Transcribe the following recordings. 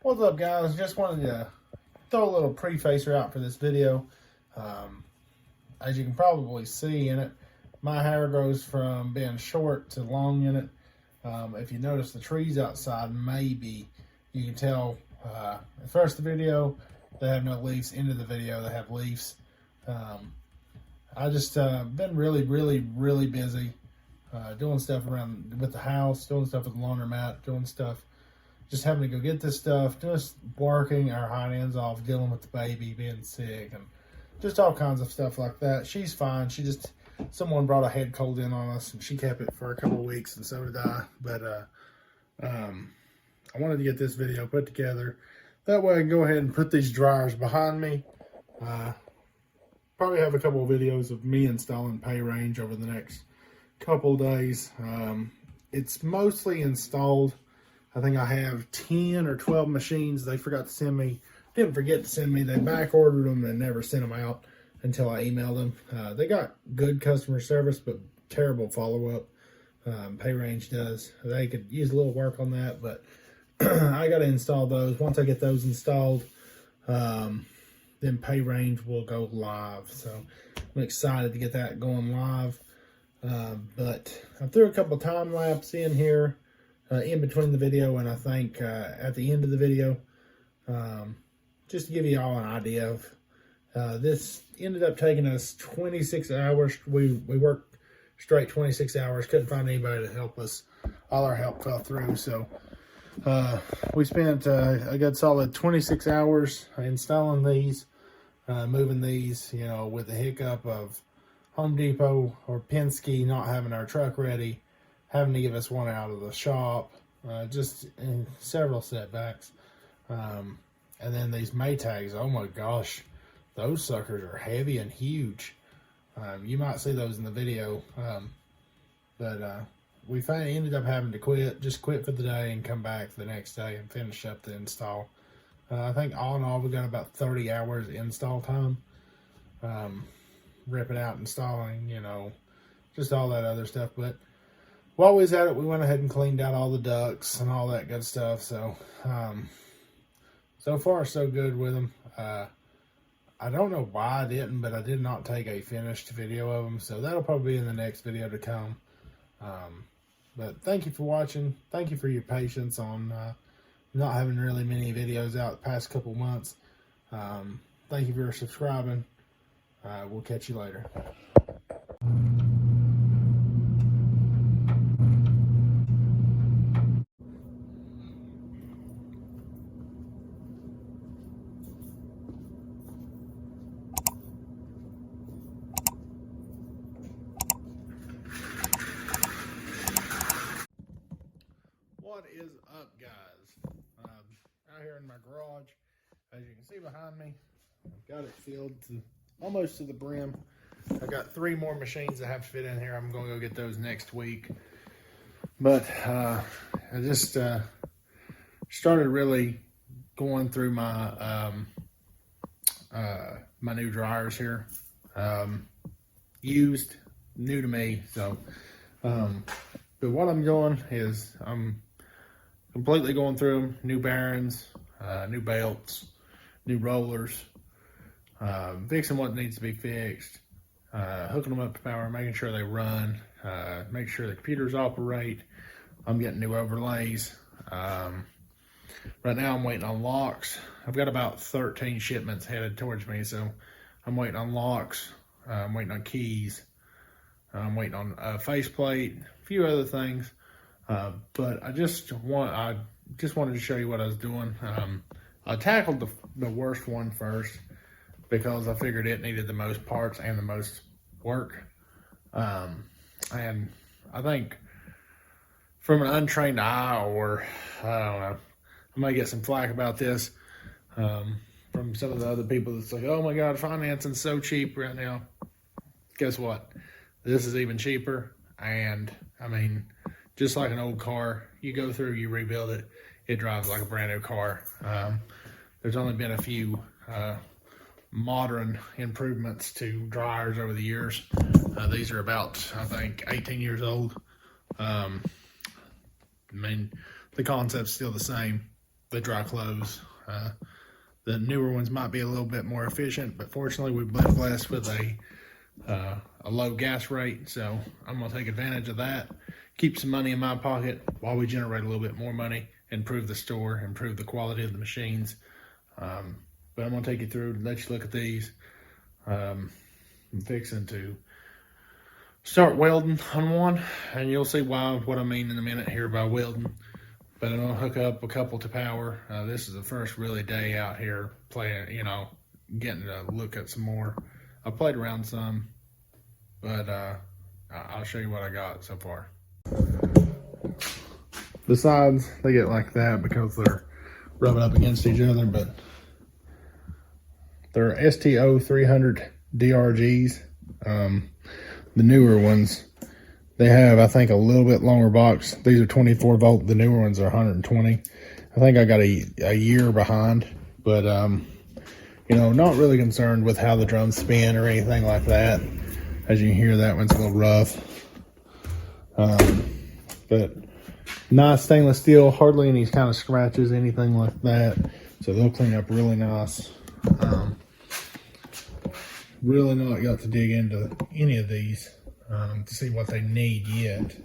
What's up, guys? Just wanted to throw a little prefacer out for this video. As you can probably see in it, my hair goes from being short to long in it. If you notice the trees outside, maybe you can tell at first the video they have no leaves, into the video they have leaves. I just been really busy doing stuff around with the house, doing stuff with the laundromat, doing stuff, just having to go get this stuff, just working our hind ends off, dealing with the baby, being sick, and just all kinds of stuff like that. She's fine. Someone brought a head cold in on us, and she kept it for a couple of weeks, and so did I. But I wanted to get this video put together. That way I can go ahead and put these dryers behind me. Probably have a couple of videos of me installing pay range over the next couple of days. It's mostly installed. I think I have 10 or 12 machines they forgot to send me. Didn't forget to send me. They back ordered them and never sent them out until I emailed them. They got good customer service, but terrible follow-up. Pay range does. They could use a little work on that, but I got to install those. Once I get those installed, then pay range will go live. So I'm excited to get that going live. But I threw a couple time lapse in here in between the video, and I think at the end of the video, just to give you all an idea of this ended up taking us 26 hours. We worked straight 26 hours. Couldn't find anybody to help us. All our help fell through. So we spent a good solid 26 hours installing these, moving these, with the hiccup of Home Depot or Penske not having our truck ready, having to give us one out of the shop, just in several setbacks. And then these Maytags, oh my gosh, those suckers are heavy and huge. You might see those in the video, but we finally ended up having to quit for the day and come back the next day and finish up the install. I think all in all, we got about 30 hours install time. Ripping out, installing, just all that other stuff. But while we was at it, we went ahead and cleaned out all the ducts and all that good stuff. So, so far so good with them. I don't know why I didn't, but I did not take a finished video of them. So that'll probably be in the next video to come. But thank you for watching. Thank you for your patience on not having really many videos out the past couple months. Thank you for subscribing. We'll catch you later. What is up, guys? Out here in my garage, as you can see behind me, I've got it filled almost to the brim. I got 3 more machines that have to fit in here. I'm going to go get those next week. But I just started really going through my my new dryers here. Used, new to me. So, but what I'm doing is I'm completely going through them. New bearings, new belts, new rollers. Fixing what needs to be fixed, hooking them up to power, making sure they run, make sure the computers operate. I'm getting new overlays. Right now I'm waiting on locks. I've got about 13 shipments headed towards me, so I'm waiting on locks. I'm waiting on keys. I'm waiting on a faceplate, a few other things. But I just wanted to show you what I was doing. I tackled the worst one first, because I figured it needed the most parts and the most work. And I think from an untrained eye, or I don't know, I might get some flack about this from some of the other people that's like, oh my God, financing's so cheap right now. Guess what? This is even cheaper. And I mean, just like an old car, you go through, you rebuild it, it drives like a brand new car. There's only been a few modern improvements to dryers over the years. These are about, I think, 18 years old. I mean, the concept's still the same. they dry close. The newer ones might be a little bit more efficient, but fortunately we've been blessed with a low gas rate, so I'm gonna take advantage of that, keep some money in my pocket while we generate a little bit more money, improve the store, improve the quality of the machines. But I'm gonna take you through, let you look at these. I'm fixing to start welding on one, and you'll see what I mean in a minute here by welding. But I'm gonna hook up a couple to power. This is the first really day out here playing, getting to look at some more. I played around some, but I'll show you what I got so far. The sides, they get like that because they're rubbing up against each other, but they're STO 300 DRGs. The newer ones, they have, I think, a little bit longer box. These are 24 volt. The newer ones are 120. I think I got a year behind, but not really concerned with how the drums spin or anything like that. As you can hear, that one's a little rough. But nice stainless steel, hardly any kind of scratches, anything like that. So they'll clean up really nice. Really not got to dig into any of these to see what they need yet.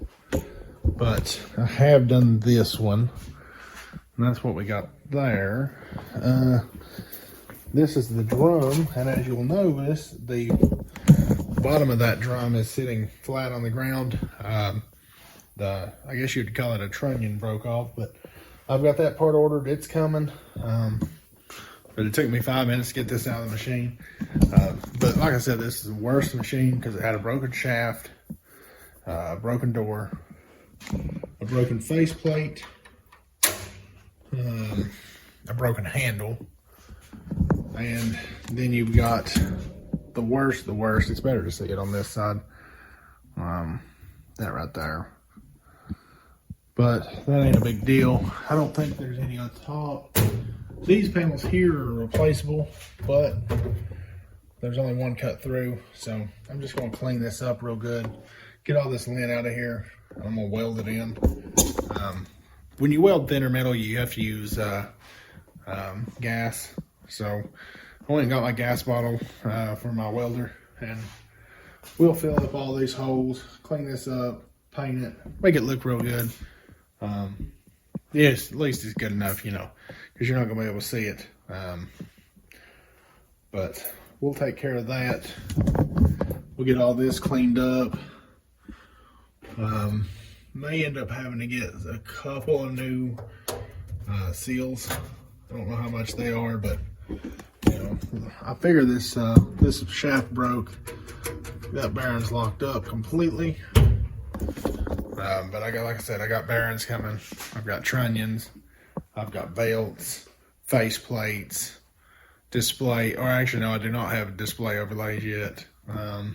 But I have done this one, and that's what we got there. This is the drum, and as you'll notice, the bottom of that drum is sitting flat on the ground. I guess you'd call it a trunnion broke off, but I've got that part ordered. It's coming. But it took me 5 minutes to get this out of the machine. But like I said, this is the worst machine because it had a broken shaft, a broken door, a broken faceplate, a broken handle, and then you've got the worst. It's better to see it on this side. That right there. But that ain't a big deal. I don't think there's any on top. These panels here are replaceable, but there's only one cut through. So I'm just gonna clean this up real good, get all this lint out of here, and I'm gonna weld it in. When you weld thinner metal, you have to use gas. So I went and got my gas bottle for my welder, and we'll fill up all these holes, clean this up, paint it, make it look real good. Yes, at least it's good enough, because you're not gonna be able to see it. But we'll take care of that. We'll get all this cleaned up. May end up having to get a couple of new seals. I don't know how much they are, but I figure this shaft broke. That bearing's locked up completely. But like I said, I got bearings coming. I've got trunnions. I've got belts, face plates, display. Or actually, no, I do not have display overlays yet. I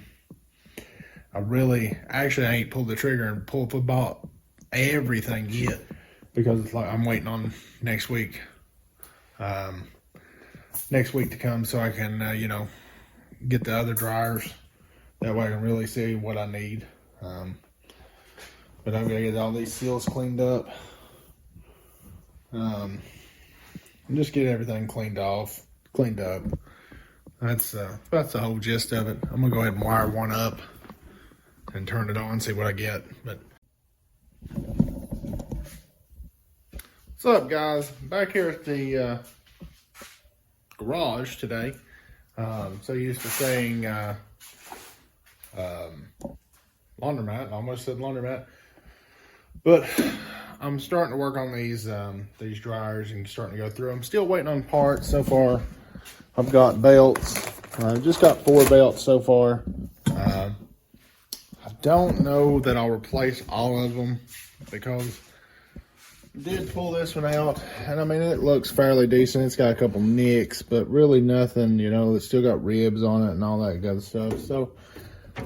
ain't pulled the trigger and bought everything yet because it's like I'm waiting on next week. Next week to come so I can, get the other dryers. That way I can really see what I need. But I'm gonna get all these seals cleaned up. And just get everything cleaned up. That's the whole gist of it. I'm gonna go ahead and wire one up and turn it on, see what I get. But what's up, guys? Back here at the garage today. So used to saying laundromat. I almost said laundromat. But I'm starting to work on these dryers and starting to go through them. Still waiting on parts so far. I've got belts. I've just got 4 belts so far. I don't know that I'll replace all of them because I did pull this one out, and I mean, it looks fairly decent. It's got a couple nicks, but really nothing, it's still got ribs on it and all that good stuff. So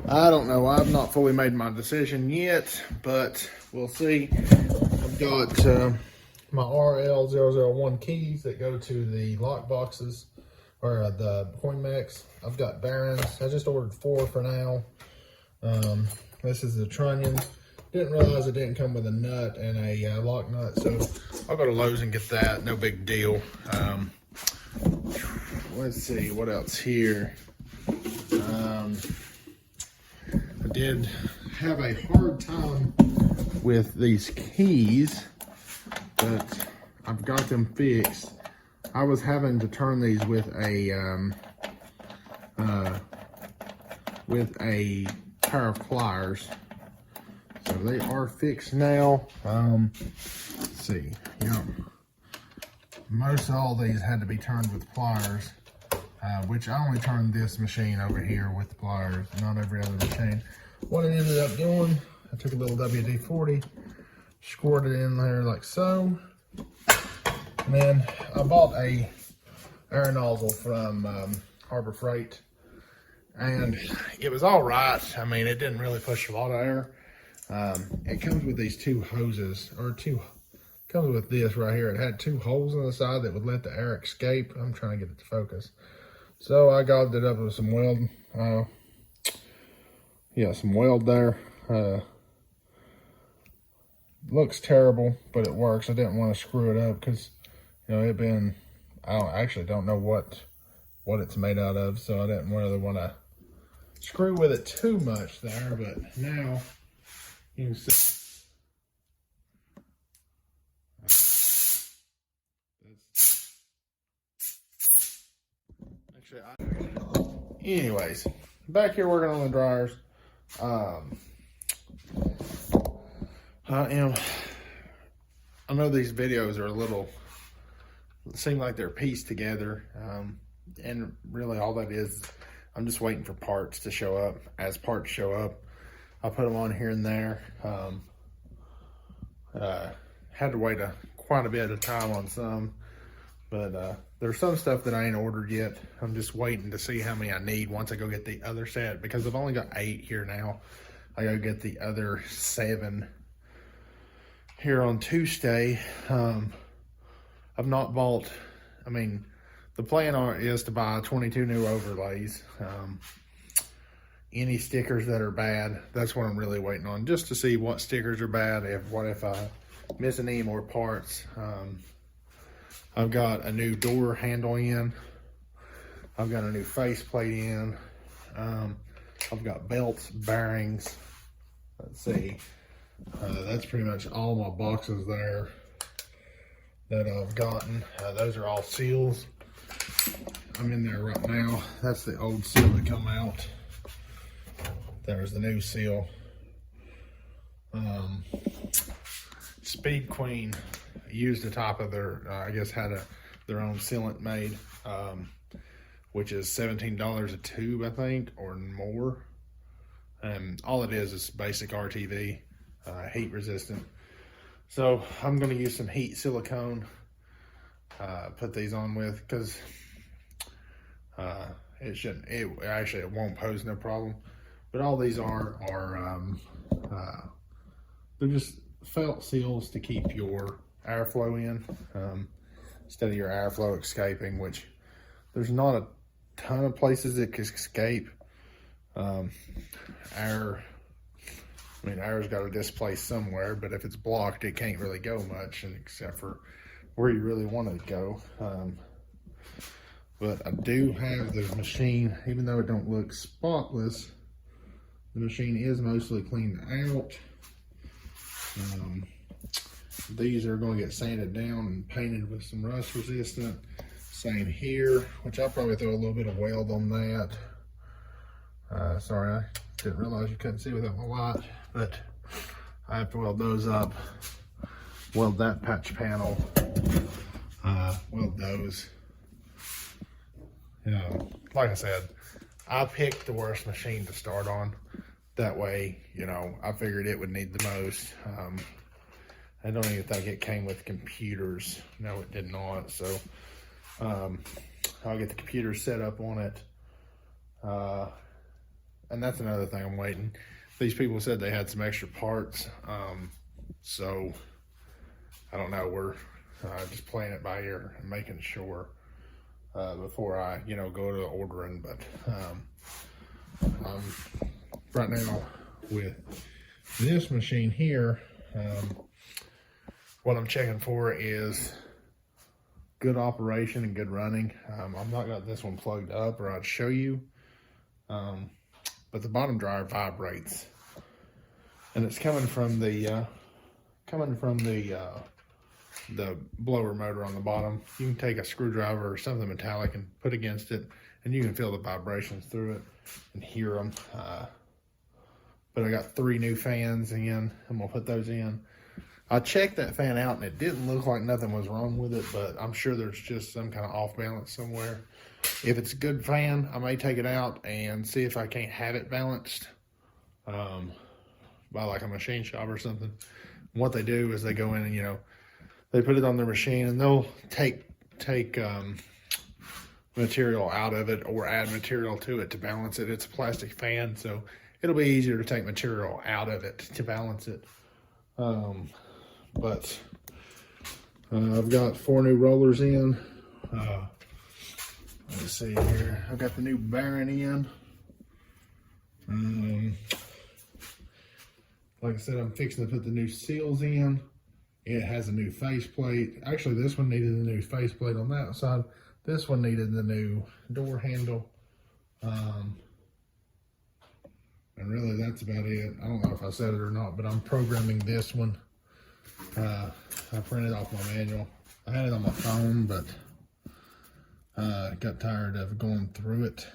I don't know. I've not fully made my decision yet, but we'll see. I've got my RL001 keys that go to the lock boxes, or the coin mechs. I've got bearings. I just ordered 4 for now. This is the trunnion. Didn't realize it didn't come with a nut and a lock nut, so I'll go to Lowe's and get that. No big deal. Let's see what else here. I did have a hard time with these keys, but I've got them fixed. I was having to turn these with a pair of pliers. So they are fixed now. Let's see. Yep. Most all these had to be turned with pliers, which I only turned this machine over here with the pliers, not every other machine. What I ended up doing, I took a little WD-40, squirted it in there like so, and then I bought a air nozzle from Harbor Freight, and it was all right. I mean, it didn't really push a lot of air. It comes with these two hoses, comes with this right here. It had two holes on the side that would let the air escape. I'm trying to get it to focus. So I gobbed it up with some weld. Some weld there. Looks terrible, but it works. I didn't want to screw it up because, you know, I actually don't know what it's made out of, so I didn't really want to screw with it too much there, but now you can see. Anyways, back here working on the dryers. I know these videos are seem like they're pieced together, and really all that is, I'm just waiting for parts to show up. As parts show up, I'll put them on here and there. Had to wait quite a bit of time on some, but there's some stuff that I ain't ordered yet. I'm just waiting to see how many I need once I go get the other set, because I've only got 8 here now. I gotta get the other 7 here on Tuesday. I've not bought, I mean, the plan is to buy 22 new overlays. Any stickers that are bad, that's what I'm really waiting on, just to see what stickers are bad, what if I missing any more parts. I've got a new door handle in. I've got a new faceplate in. I've got belts, bearings. Let's see. That's pretty much all my boxes there that I've gotten. Those are all seals. I'm in there right now. That's the old seal that come out. There's the new seal. Speed Queen used the top of their, I guess had their own sealant made, which is $17 a tube, I think, or more. And all it is basic RTV, heat resistant. So I'm going to use some heat silicone, put these on with, because it won't pose no problem. But all these are they're just felt seals to keep your airflow in, instead of your airflow escaping, which there's not a ton of places it can escape. Air's got to displace somewhere, but if it's blocked, it can't really go much, except for where you really want it to go. But I do have the machine, even though it don't look spotless, the machine is mostly cleaned out. These are going to get sanded down and painted with some rust resistant. Same here, which I'll probably throw a little bit of weld on that. Sorry, I didn't realize you couldn't see without my light, but I have to weld those up. Weld that patch panel. Weld those. You know, like I said, I picked the worst machine to start on. That way, you know, I figured it would need the most. I don't even think it came with computers. No, it did not. So I'll get the computer set up on it. And that's another thing I'm waiting. These people said they had some extra parts. So I don't know. We're just playing it by ear and making sure before I, you know, go to ordering. But right now with This machine here, what I'm checking for is good operation and good running. I've not got this one plugged up, or I'd show you. But the bottom dryer vibrates, and it's coming from the blower motor on the bottom. You can take a screwdriver or something metallic and put against it, and you can feel the vibrations through it and hear them. But I got 3 new fans in. I'm gonna put those in. I checked that fan out and it didn't look like nothing was wrong with it, but I'm sure there's just some kind of off balance somewhere. If it's a good fan, I may take it out and see if I can't have it balanced by like a machine shop or something. What they do is they go in and, you know, they put it on their machine and they'll take material out of it or add material to it to balance it. It's a plastic fan, so it'll be easier to take material out of it to balance it. But I've got 4 new rollers in. Let's see here. I've got the new bearing in. Like I said, I'm fixing to put the new seals in. It has a new faceplate. Actually, this one needed a new faceplate on that side. This one needed the new door handle. And really, that's about it. I don't know if I said it or not, but I'm programming this one. I printed off my manual. I had it on my phone, but got tired of going through it.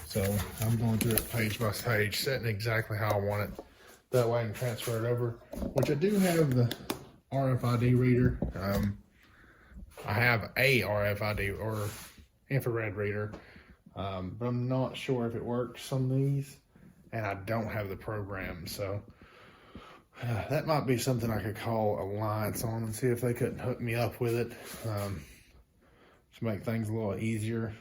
So I'm going through it page by page, setting exactly how I want it. That way I can transfer it over, which I do have the RFID reader. I have a RFID or infrared reader, but I'm not sure if it works on these, and I don't have the program. So that might be something I could call Alliance on and see if they couldn't hook me up with it to make things a little easier.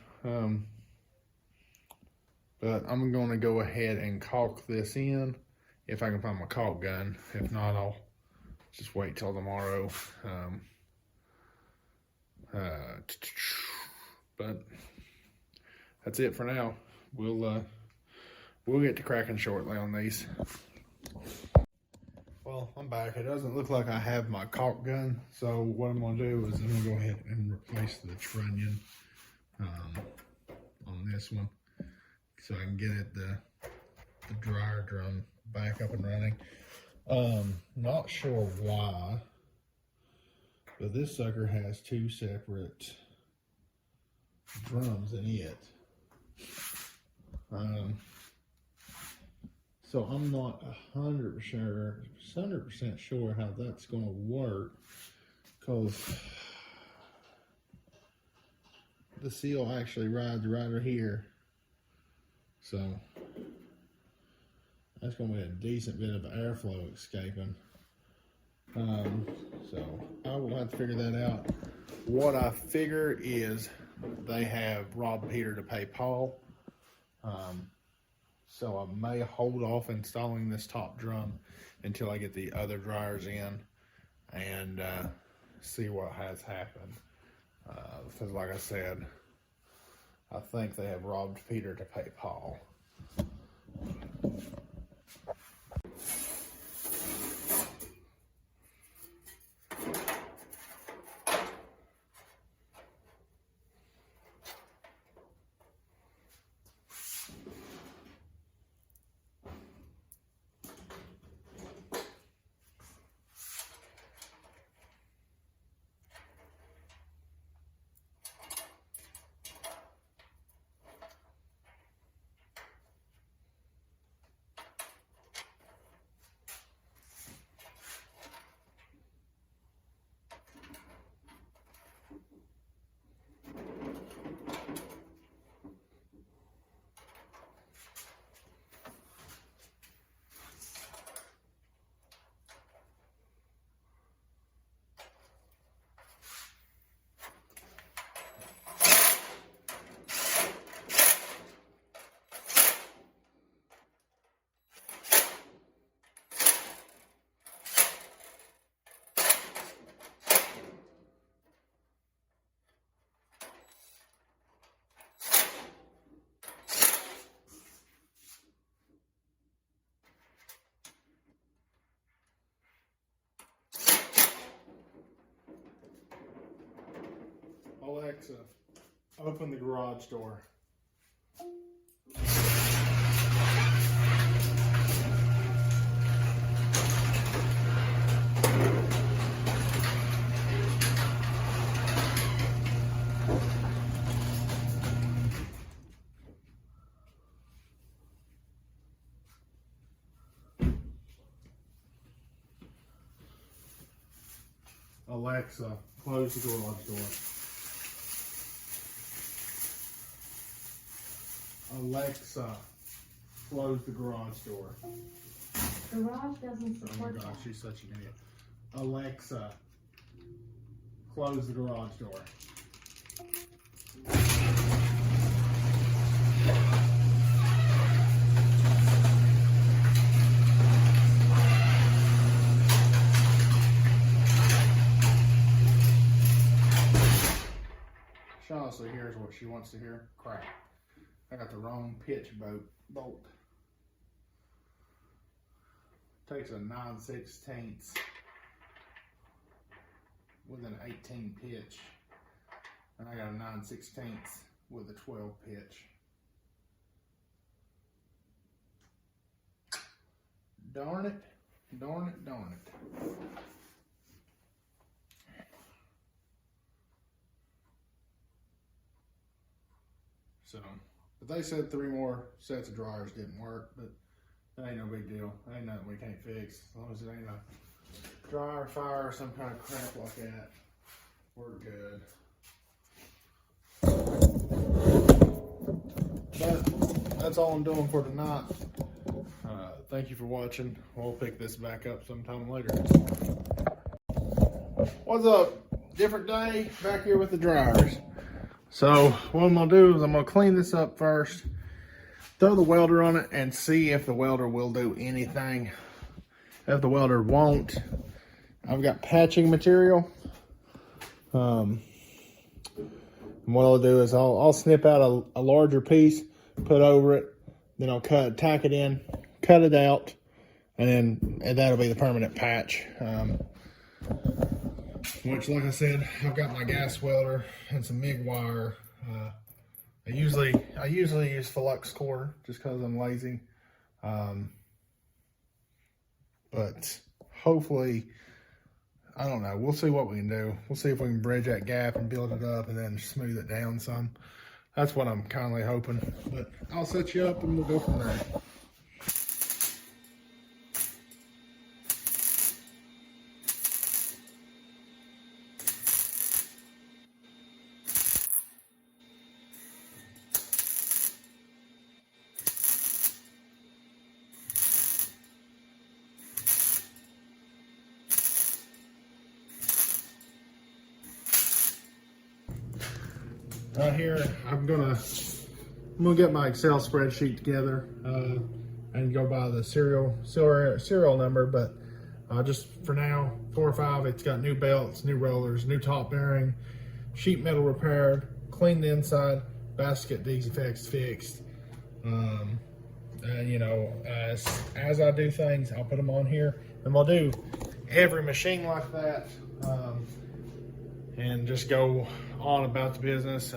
But I'm going to go ahead and caulk this in if I can find my caulk gun. If not, I'll just wait till tomorrow. But that's it for now. We'll get to cracking shortly on these. Well, I'm back. It doesn't look like I have my caulk gun, so what I'm going to do is I'm going to go ahead and replace the trunnion on this one, so I can get it the dryer drum back up and running. Not sure why, but this sucker has 2 separate drums in it. So I'm not 100% sure how that's going to work, because the seal actually rides right here. So that's going to be a decent bit of airflow escaping. So I will have to figure that out. What I figure is they have robbed Peter to pay Paul. So I may hold off installing this top drum until I get the other dryers in and see what has happened. Because like I said, I think they have robbed Peter to pay Paul. Alexa, open the garage door. Alexa, close the garage door. Alexa, close the garage door. Garage doesn't support Oh my gosh, that. she's such an idiot. Alexa, close the garage door. She honestly hears what she wants to hear. Crap. I got the wrong pitch bolt. Takes a 9/16 with an 18 pitch. And I got a 9/16 with a 12 pitch. Darn it. Darn it, darn it. So, but they said 3 more sets of dryers didn't work, but that ain't no big deal. That ain't nothing we can't fix. As long as it ain't a dryer, fire, or some kind of crap like that, we're good. But that's all I'm doing for tonight. Thank you for watching. We'll pick this back up sometime later. What's up? Different day, back here with the dryers. So what I'm gonna do is I'm gonna clean this up first, throw the welder on it, and see if the welder will do anything. If the welder won't, I've got patching material. And what I'll do is I'll snip out a larger piece, put over it, then I'll tack it in, cut it out, and that'll be the permanent patch. Which, like I said, I've got my gas welder and some MIG wire. I usually use flux core just because I'm lazy. But hopefully, I don't know. We'll see what we can do. We'll see if we can bridge that gap and build it up and then smooth it down some. That's what I'm kindly hoping. But I'll set you up and we'll go from there. Right here, I'm gonna get my Excel spreadsheet together and go by the serial number. But just for now, 4 or 5. It's got new belts, new rollers, new top bearing, sheet metal repaired, cleaned the inside, basket defects fixed. And you know, as I do things, I'll put them on here, and I'll do every machine like that, and just go on about the business.